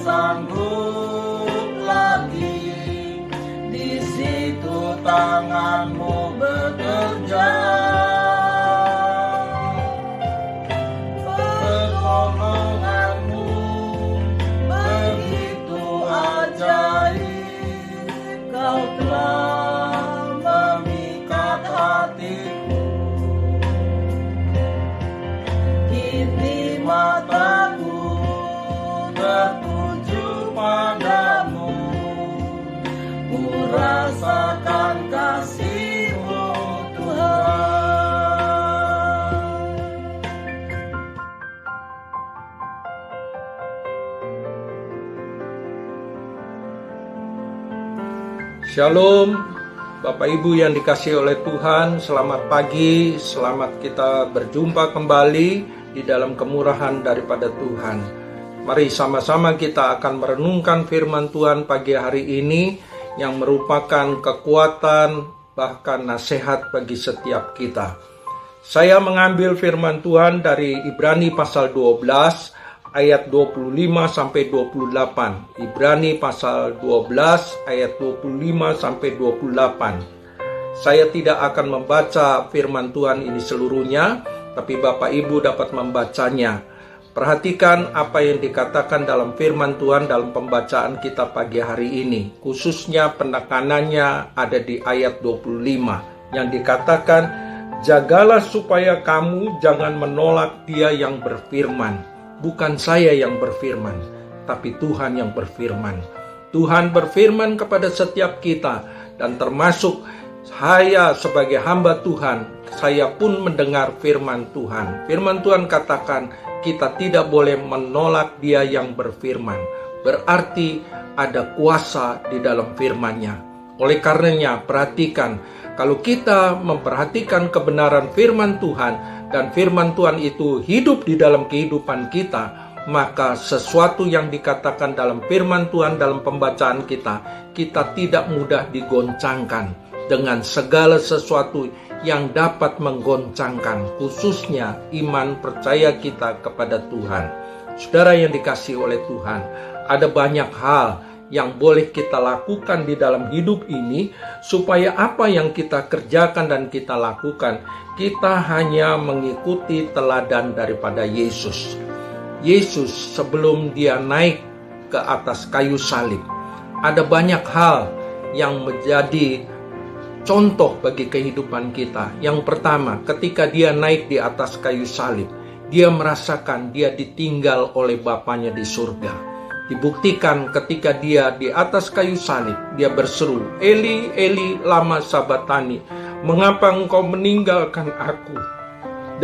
sanggup lagi, di situ tanganmu bekerja. Pertolonganmu begitu ajaib, kau telah memikat hatiku. Kini mataku tertuju padamu, ku rasakan kasih-Mu Tuhan. Shalom, Bapak Ibu yang dikasihi oleh Tuhan, selamat pagi, selamat kita berjumpa kembali di dalam kemurahan daripada Tuhan. Mari sama-sama kita akan merenungkan firman Tuhan pagi hari ini yang merupakan kekuatan bahkan nasihat bagi setiap kita. Saya mengambil firman Tuhan dari Ibrani pasal 12 ayat 25 sampai 28. Ibrani pasal 12 ayat 25 sampai 28. Saya tidak akan membaca firman Tuhan ini seluruhnya, tapi Bapak Ibu dapat membacanya. Perhatikan apa yang dikatakan dalam firman Tuhan dalam pembacaan kita pagi hari ini. Khususnya penekanannya ada di ayat 25 yang dikatakan, "Jagalah supaya kamu jangan menolak Dia yang berfirman. Bukan saya yang berfirman, tapi Tuhan yang berfirman." Tuhan berfirman kepada setiap kita, dan termasuk saya sebagai hamba Tuhan, saya pun mendengar firman Tuhan. Firman Tuhan katakan, kita tidak boleh menolak Dia yang berfirman. Berarti ada kuasa di dalam firman-Nya. Oleh karenanya, perhatikan, kalau kita memperhatikan kebenaran firman Tuhan, dan firman Tuhan itu hidup di dalam kehidupan kita, maka sesuatu yang dikatakan dalam firman Tuhan dalam pembacaan kita tidak mudah digoncangkan dengan segala sesuatu yang dapat menggoncangkan, khususnya iman percaya kita kepada Tuhan. Saudara yang dikasihi oleh Tuhan, ada banyak hal yang boleh kita lakukan di dalam hidup ini, supaya apa yang kita kerjakan dan kita lakukan, kita hanya mengikuti teladan daripada Yesus. Yesus sebelum Dia naik ke atas kayu salib, ada banyak hal yang menjadi contoh bagi kehidupan kita. Yang pertama, ketika Dia naik di atas kayu salib, Dia merasakan Dia ditinggal oleh Bapanya di surga. Dibuktikan ketika Dia di atas kayu salib, Dia berseru, "Eli, Eli, lama sabatani, mengapa engkau meninggalkan aku?"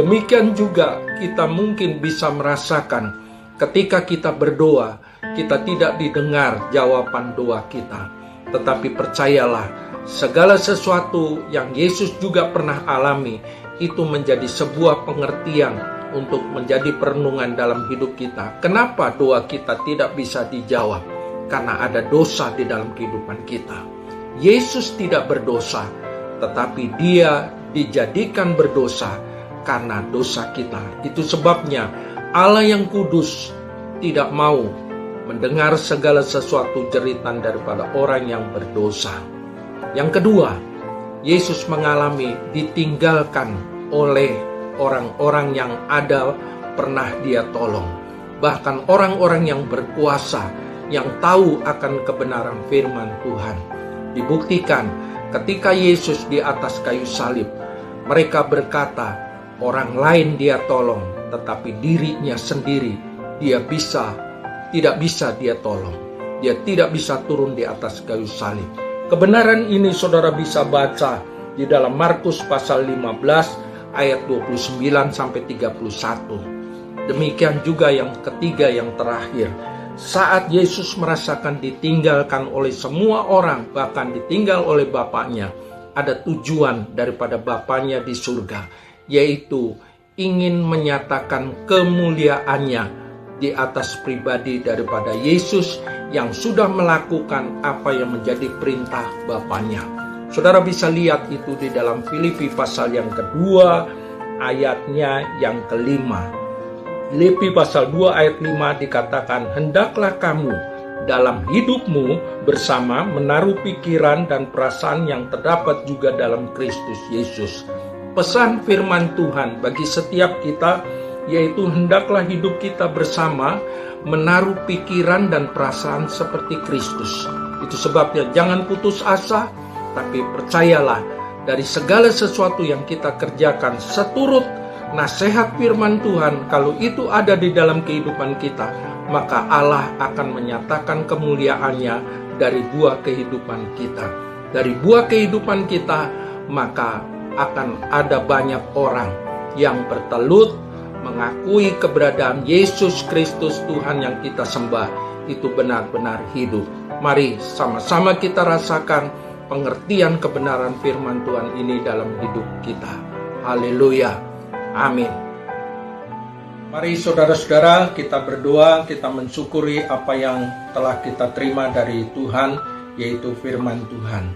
Demikian juga kita mungkin bisa merasakan ketika kita berdoa, kita tidak didengar jawaban doa kita. Tetapi percayalah, segala sesuatu yang Yesus juga pernah alami, itu menjadi sebuah pengertian untuk menjadi perenungan dalam hidup kita. Kenapa doa kita tidak bisa dijawab? Karena ada dosa di dalam kehidupan kita. Yesus tidak berdosa, tetapi Dia dijadikan berdosa karena dosa kita. Itu sebabnya Allah yang kudus tidak mau mendengar segala sesuatu jeritan daripada orang yang berdosa. Yang kedua, Yesus mengalami ditinggalkan oleh orang-orang yang ada pernah Dia tolong. Bahkan orang-orang yang berkuasa, yang tahu akan kebenaran firman Tuhan. Dibuktikan ketika Yesus di atas kayu salib, mereka berkata, orang lain Dia tolong, tetapi dirinya sendiri tidak bisa Dia tolong. Dia tidak bisa turun di atas kayu salib. Kebenaran ini saudara bisa baca di dalam Markus pasal 15 ayat 29 sampai 31. Demikian juga yang ketiga, yang terakhir. Saat Yesus merasakan ditinggalkan oleh semua orang, bahkan ditinggal oleh Bapaknya, ada tujuan daripada Bapaknya di surga, yaitu ingin menyatakan kemuliaannya di atas pribadi daripada Yesus yang sudah melakukan apa yang menjadi perintah Bapaknya. Saudara bisa lihat itu di dalam Filipi pasal yang kedua, ayatnya yang kelima. Filipi pasal 2 ayat 5 dikatakan, hendaklah kamu dalam hidupmu bersama menaruh pikiran dan perasaan yang terdapat juga dalam Kristus Yesus. Pesan firman Tuhan bagi setiap kita yaitu hendaklah hidup kita bersama menaruh pikiran dan perasaan seperti Kristus. Itu sebabnya jangan putus asa, tapi percayalah dari segala sesuatu yang kita kerjakan seturut nasihat firman Tuhan, kalau itu ada di dalam kehidupan kita, maka Allah akan menyatakan kemuliaannya dari buah kehidupan kita. Dari buah kehidupan kita, maka akan ada banyak orang yang bertelut mengakui keberadaan Yesus Kristus Tuhan yang kita sembah itu benar-benar hidup. Mari sama-sama kita rasakan pengertian kebenaran firman Tuhan ini dalam hidup kita. Haleluya. Amin. Mari saudara-saudara kita berdoa, kita mensyukuri apa yang telah kita terima dari Tuhan, yaitu firman Tuhan.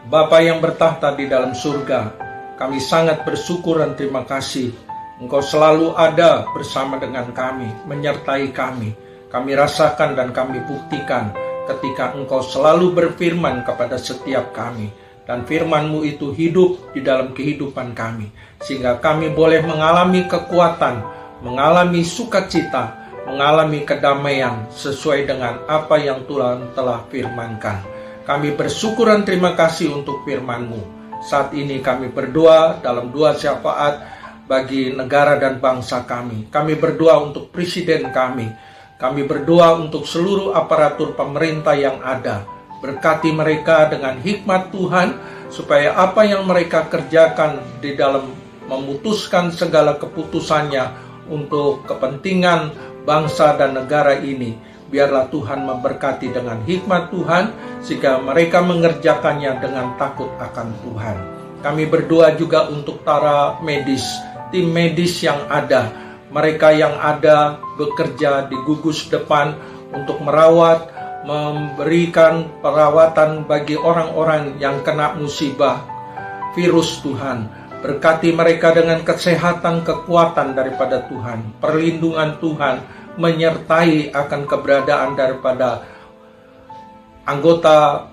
Bapa yang bertahta di dalam surga, kami sangat bersyukur dan terima kasih. Engkau selalu ada bersama dengan kami, menyertai kami. Kami rasakan dan kami buktikan ketika Engkau selalu berfirman kepada setiap kami. Dan firman-Mu itu hidup di dalam kehidupan kami. Sehingga kami boleh mengalami kekuatan, mengalami sukacita, mengalami kedamaian sesuai dengan apa yang Tuhan telah firmankan. Kami bersyukur dan terima kasih untuk firman-Mu. Saat ini kami berdoa dalam doa syafaat bagi negara dan bangsa kami. Kami berdoa untuk presiden kami. Kami berdoa untuk seluruh aparatur pemerintah yang ada. Berkati mereka dengan hikmat Tuhan, supaya apa yang mereka kerjakan di dalam memutuskan segala keputusannya untuk kepentingan bangsa dan negara ini, biarlah Tuhan memberkati dengan hikmat Tuhan, sehingga mereka mengerjakannya dengan takut akan Tuhan. Kami berdoa juga untuk para medis, tim medis yang ada, mereka yang ada bekerja di gugus depan untuk merawat, memberikan perawatan bagi orang-orang yang kena musibah virus Tuhan. Berkati mereka dengan kesehatan, kekuatan daripada Tuhan, perlindungan Tuhan, menyertai akan keberadaan daripada anggota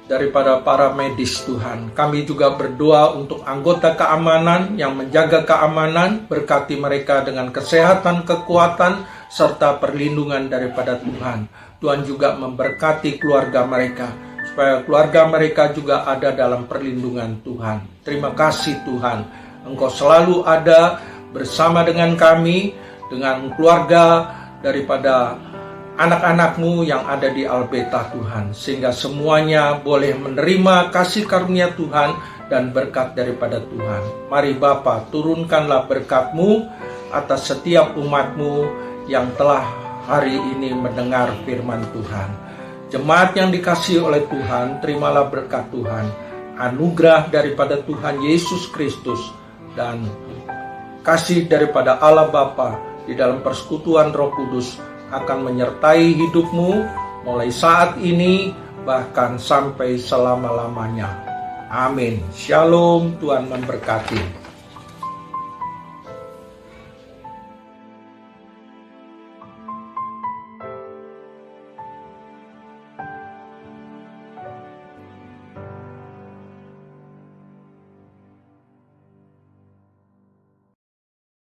daripada para medis Tuhan. Kami juga berdoa untuk anggota keamanan yang menjaga keamanan, berkati mereka dengan kesehatan, kekuatan, serta perlindungan daripada Tuhan. Tuhan juga memberkati keluarga mereka, supaya keluarga mereka juga ada dalam perlindungan Tuhan. Terima kasih Tuhan, Engkau selalu ada bersama dengan kami, dengan keluarga daripada anak-anak-Mu yang ada di Albeta Tuhan, sehingga semuanya boleh menerima kasih karunia Tuhan dan berkat daripada Tuhan. Mari Bapa, turunkanlah berkat-Mu atas setiap umat-Mu yang telah hari ini mendengar firman Tuhan. Jemaat yang dikasihi oleh Tuhan, terimalah berkat Tuhan, anugerah daripada Tuhan Yesus Kristus, dan kasih daripada Allah Bapa di dalam persekutuan Roh Kudus akan menyertai hidupmu mulai saat ini bahkan sampai selama-lamanya. Amin. Shalom, Tuhan memberkati.